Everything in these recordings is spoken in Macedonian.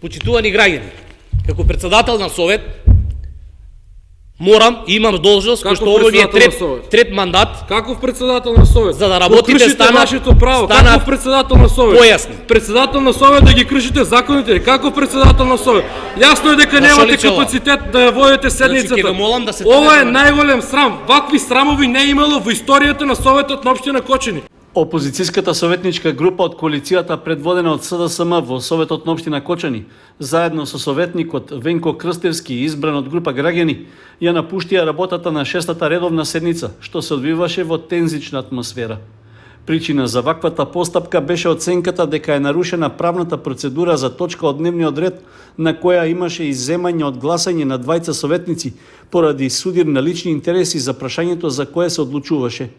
Почитувани граѓани, како председател на Совет, морам и имам должност, кој што ово ми е трет мандат. Каков председател на Совет? За да работите нашето право. Каков председател на Совет? Појасни. Председател на Совет да ги кршите законите. Каков председател на Совет? Јасно е дека немате капацитет да ја водите седницата. Ова е најголем срам. Вакви срамови не е имало во историјата на Советот на општина Кочани. Опозицијската советничка група од коалицијата предводена од СДСМ во Советот на општина Кочани, заедно со советникот Венко Крстевски, избран од група граѓани, ја напуштија работата на 6-та редовна седница, што се одвиваше во тензична атмосфера. Причина за ваквата постапка беше оценката дека е нарушена правната процедура за точка од дневниот ред, на која имаше изземање од гласање на двајца советници поради судир на лични интереси за прашањето за кое се одлучуваше.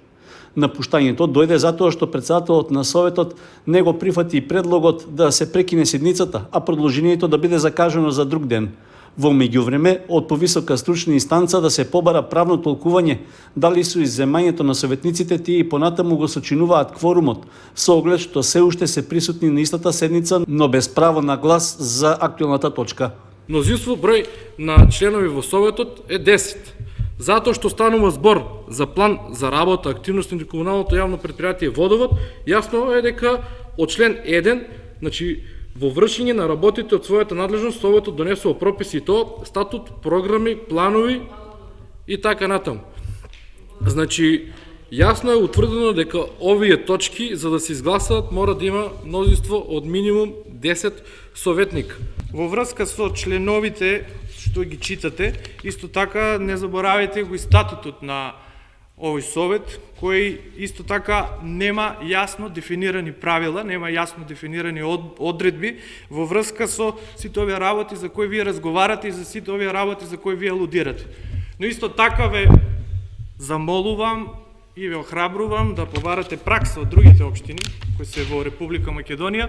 Напуштањето дојде затоа што председателот на Советот не го прифати предлогот да се прекине седницата, а продолжението да биде закажано за друг ден. Во меѓувреме, од повисока стручна инстанца да се побара правно толкување дали со изземањето на советниците тие и понатаму го сочинуваат кворумот, со оглед што се уште се присутни на истата седница, но без право на глас за актуелната точка. Мнозинство број на членови во Советот е 10. Затоа што станува збор за план за работа, активности на комуналното јавно предпријатие Водовод, јасно е дека од член 1, значи во вршење на работите од својата надлежност, Советот донесува прописи и то, статут, програми, планови и така натаму. Значи, јасно е утврдено дека овие точки, за да се изгласаат, мора да има мнозинство од минимум 10 советника. Во врска со членовите што ги читате, исто така не заборавајте го и статутот на овој совет, кој исто така нема јасно дефинирани правила, нема јасно дефинирани одредби во врска со сите овие работи за кои вие разговарате и за сите овие работи за кои вие алудирате. Но исто така ве замолувам и ве охрабрувам да побарате пракса од другите општини кои се во Република Македонија,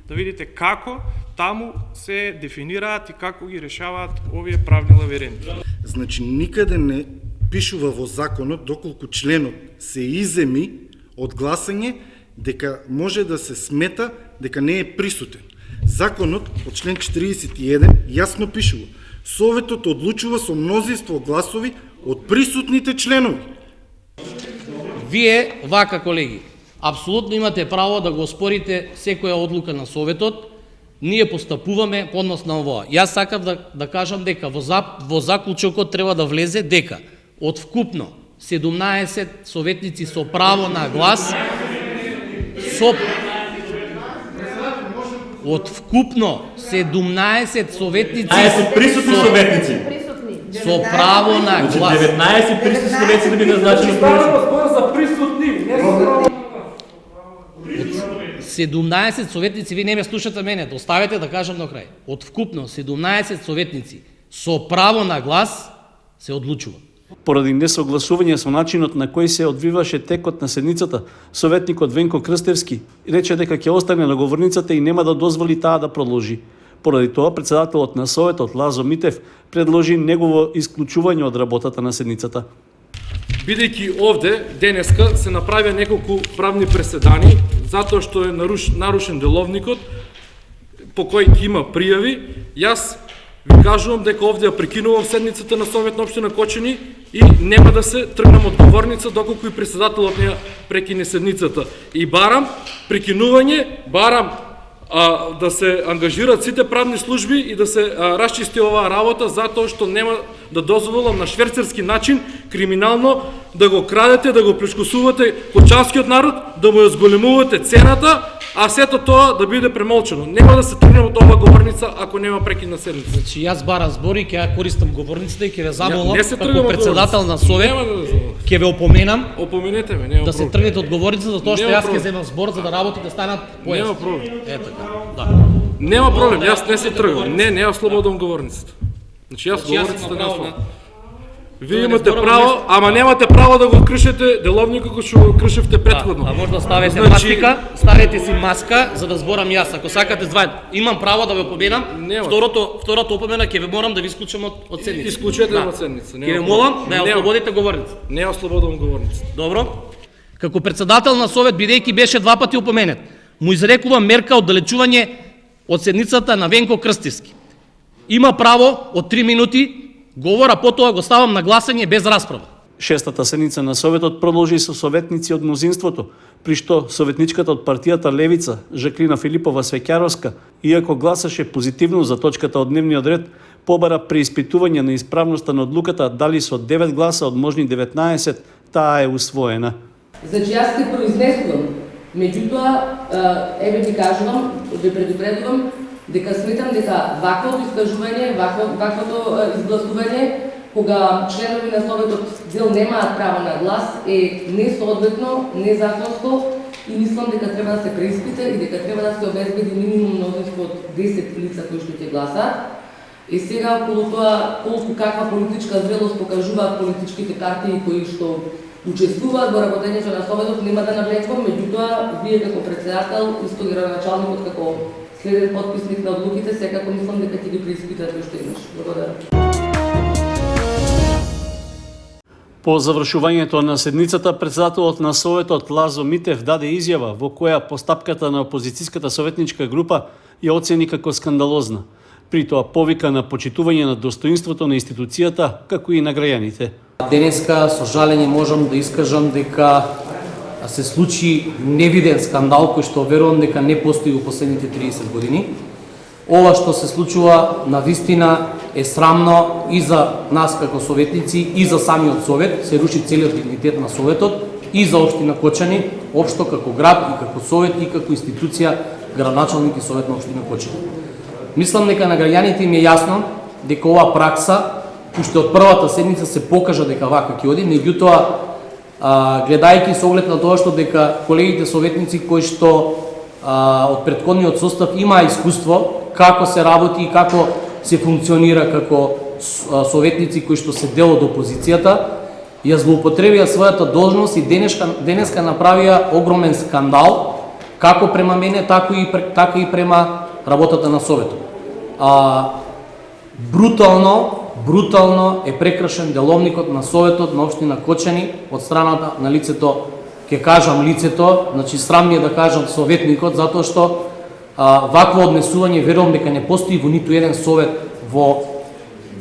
да видите како таму се дефинираат и како ги решаваат овие правни лавиринти. Значи, никаде не пишува во законот, доколку членот се иземи од гласање, дека може да се смета дека не е присутен. Законот, по член 41, јасно пишува: Советот одлучува со мнозинство гласови од присутните членови. Вие, вака колеги, апсолутно имате право да го оспорите секоја одлука на Советот. Ние постапуваме по однос на ова. Јас сакав да кажам дека во заклучокот треба да влезе дека од вкупно 17 советници со право на глас, од вкупно 17 советници присутни советници со право на глас. 19 присутни советници да би назначени за присутни, не за 17 советници, ви не ме слушате мене, оставете да кажам на крај. Од вкупно 17 советници со право на глас се одлучува. Поради несогласување со начинот на кој се одвиваше текот на седницата, советникот Венко Крстевски рече дека ќе остане на говорницата и нема да дозволи таа да продолжи. Поради тоа, председателот на Советот Лазо Митев предложи негово исклучување од работата на седницата. Бидејќи овде денеска се направија неколку правни преседани, затоа што е нарушен деловникот, по кој има пријави, јас ви кажувам дека овде ја прекинувам седницата на Совет на општина Кочани и нема да се тргнам од говорница доколку и председателот не ја прекине седницата. И барам прекинување, барам да се ангажираат сите правни служби и да се расчисти оваа работа, затоа што нема да дозволам на шверцерски начин криминално да го крадете, да го плешкосувате кочанскиот народ, да му ја зголемувате цената, а сето тоа да биде премолчено. Нема да се тргнем од оваа говорница ако нема прекин на седница. Значи јас барам збори, ќе ја користам говорницата и ќе ве замолам како председател на Совет, ќе ве опоменам. Опоменете ме, нема да се тргнете од говорницата затоа што јас ќе земам збор за да работите станат појасни. Нема проблем. Е така. Да. Нема проблем, јас не се тргам. Не ја слободам говорницата. Значи јас говорницата не слободам. Вие имате право, ама немате право да го кршите деловникот кој што го кршевте претходно. А може да ставите маска, ставете си маска за да зборам јас. Ако сакате звајат, имам право да ве опоменам. Второто опомена ќе ве морам да ви исклучам од седница. Исклучете од седница. Ќе ве молам да ја ослободите говорница. Не ја ослободам говорница. Добро. Како председател на Совет, бидејќи беше два пати опоменет, му изрекувам мерка оддалечување од седницата на Венко Крстевски. Има право од 3 минути говор, а потоа го ставам на гласање без расправа. Шестата седница на Советот продолжи со советници од мнозинството, при што советничката од партијата Левица, Жаклина Филипова Свеќаровска, иако гласаше позитивно за точката од дневниот ред, побара преиспитување на исправноста на одлуката, дали со 9 гласа од можни 19, таа е усвоена. Значи, јас се произнесувам, меѓутоа, ви кажувам, ви предупредувам, дека сметам дека ваквото искажување, ваквото изгласување, кога членови на Советот дел немаат право на глас, е несоодветно, незаконско и мислам дека треба да се преиспита и дека треба да се обезбеди минимум мнозинство од 10 лица кои што ќе гласаат. И сега, околу тоа, колку каква политичка зрелост покажуваат политичките партии кои што учествуваат во работењето на Советот, нема да навлекувам, меѓутоа, вие како председател, исто градоначалникот како следен подписник на одлуките, секако мислам дека ќе ги преиспитате уште еднаш. Благодарам. По завршувањето на седницата, председателот на Советот Лазо Митев даде изјава во која постапката на опозицијската советничка група ја оцени како скандалозна. При тоа повика на почитување на достоинството на институцијата, како и на граѓаните. Денеска, со жалење, можам да искажам дека се случи невиден скандал кој што верувам дека не постои во последните 30 години. Ова што се случува навистина е срамно и за нас како советници, и за самиот Совет, се руши целиот дигнитет на Советот, и за општина Кочани, општо како град и како Совет и како институција, градоначалник и Совет на општина Кочани. Мислам дека на граѓаните им е јасно дека ова пракса, уште од првата седница се покажа дека вака ќе оди, меѓутоа, гледајќи со оглед на тоа што дека колегите советници кои што од претходниот состав има искуство како се работи и како се функционира како советници кои што се дел од опозицијата, ја злоупотребија својата должност и денеска направија огромен скандал, како према мене, така и према работата на Советот. Брутално е прекршен деловникот на Советот на општина Кочани од страната на лицето, ќе кажам лицето, значи срам ми е да кажам советникот, затоа што вакво однесување верувам дека не постои во ниту еден совет во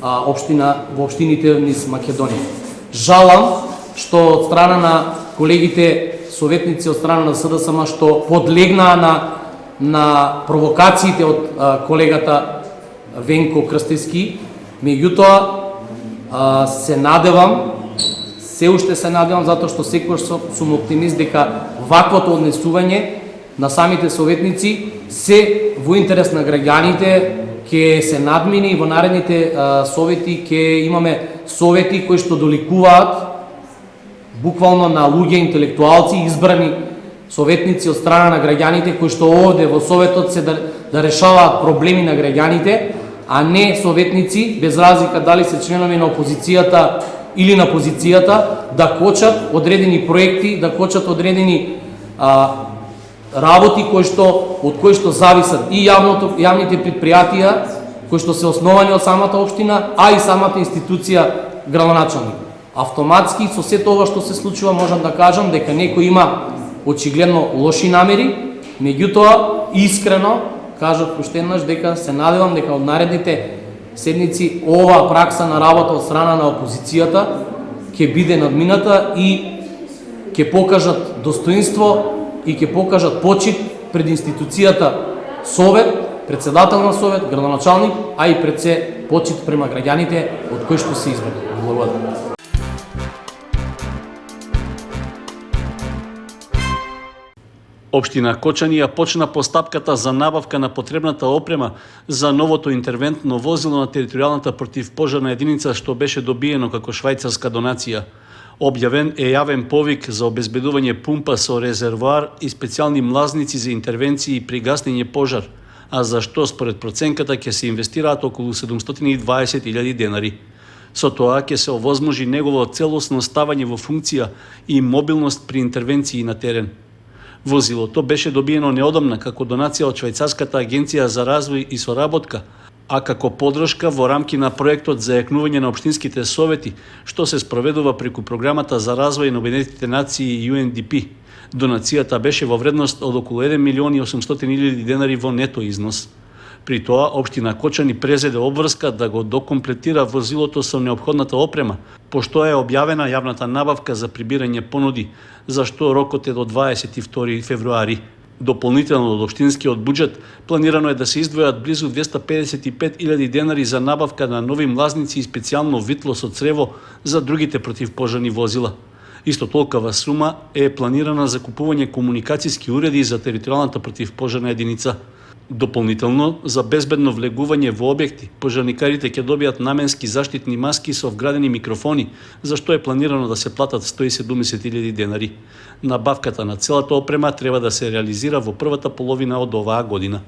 општините низ Македонија. Жалам што од страна на колегите советници од страна на СДСМ што подлегнаа на провокациите од колегата Венко Крстевски, меѓутоа се надевам, се уште се надевам, затоа што секогаш сум оптимист дека ваквото однесување на самите советници се во интерес на граѓаните, ќе се надмини во наредните совети, ќе имаме совети кои што доликуваат буквално на луѓе интелектуалци, избрани советници од страна на граѓаните, кои што овде во Советот се да решаваат проблеми на граѓаните, а не советници, без разлика дали се членови на опозицијата или на позицијата, да кочат одредени проекти, да кочат одредени работи од кои што зависат и јавните предпријатија, кои што се основани од самата општина, а и самата институција градоначалник. Автоматски со сето ова што се случува можам да кажам дека некој има очигледно лоши намери, меѓутоа искрено кажав уште еднаш дека се надевам дека од наредните седници ова пракса на работа од страна на опозицијата ќе биде надмината и ќе покажат достоинство и ќе покажат почит пред институцијата Совет, председател на Совет, градоначалник, а и пред се почит према граѓаните од кои што се избрани. Благодарам. Општина Кочани ја почна постапката за набавка на потребната опрема за новото интервентно возило на територијалната противпожарна единица што беше добиено како швајцарска донација. Објавен е јавен повик за обезбедување пумпа со резервоар и специјални млазници за интервенции при гаснење пожар, а за што според проценката ќе се инвестираат околу 720.000 денари. Со тоа ќе се овозможи негово целосно ставање во функција и мобилност при интервенции на терен. Возилото беше добиено неодамна како донација од Швајцарската агенција за развој и соработка, а како подршка во рамки на проектот за јакнување на општинските совети, што се спроведува преку програмата за развој на Обединетите нации UNDP. Донацијата беше во вредност од околу 1.800.000 денари во нето износ. При тоа, општина Кочани презеде обврска да го докомплетира возилото со неопходната опрема, пошто е објавена јавната набавка за прибирање понуди, за што рокот е до 22 февруари. Дополнително од општинскиот буџет планирано е да се издвојат близу 255.000 денари за набавка на нови млазници и специјално витло со црево за другите противпожарни возила. Исто толкова сума е планирана за купување комуникацијски уреди за територијалната противпожарна единица. Дополнително, за безбедно влегување во објекти, пожарникарите ќе добијат наменски заштитни маски со вградени микрофони, за што е планирано да се платат 170.000 денари. Набавката на целата опрема треба да се реализира во првата половина од оваа година.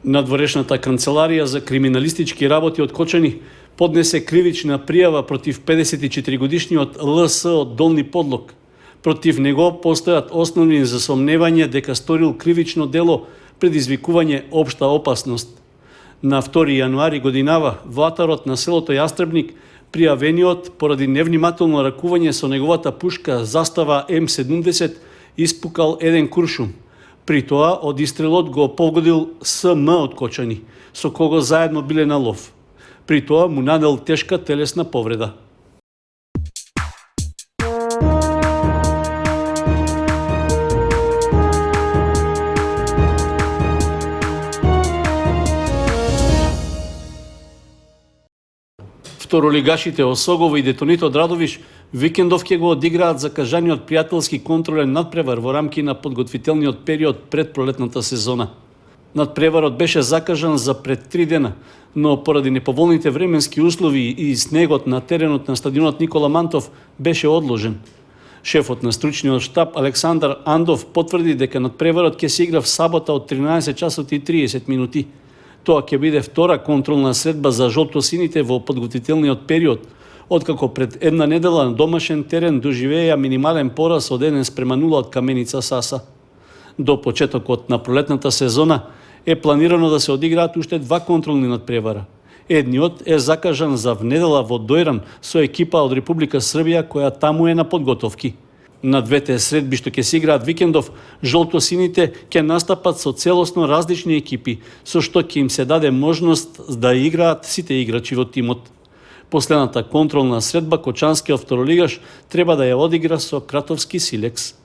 Надворешната канцеларија за криминалистички работи од Кочани поднесе кривична пријава против 54-годишниот ЛС од Долни Подлог. Против него постојат основни за сомневање дека сторил кривично дело предизвикување општа опасност. На 2 јануари годинава влатарот на селото Јастребник пријавениот поради невнимателно ракување со неговата пушка застава М70 испукал еден куршум. При тоа од истрелот го погодил СМ од Кочани, со кого заедно биле на лов. При тоа му нанел тешка телесна повреда. Второлигашите Осогово и Детонито Драдовиш викендов ќе го одиграат закажаниот пријателски контролен надпревар во рамки на подготвителниот период пред пролетната сезона. Надпреварот беше закажан за пред 3 дена, но поради неповолните временски услови и снегот на теренот на стадионот Никола Мантов беше одложен. Шефот на стручниот штаб Александар Андов потврди дека надпреварот ќе се игра в сабота од 13 часот и 30 минути. Тоа ќе биде втора контролна средба за жолтосините во подготвителниот период, откако пред една недела на домашен терен доживеја минимален пораз од 1:0 од Каменица Саса. До почетокот на пролетната сезона е планирано да се одиграат уште 2 контролни надпревара. Едниот е закажан за внедела во Дојран со екипа од Република Србија која таму е на подготовки. На двете средби што ќе се играат викендов, жолтосините ќе настапат со целосно различни екипи, со што ќе им се даде можност да играат сите играчи во тимот. Последната контролна средба кочанскиот второлигаш треба да ја одигра со Кратовски Силекс.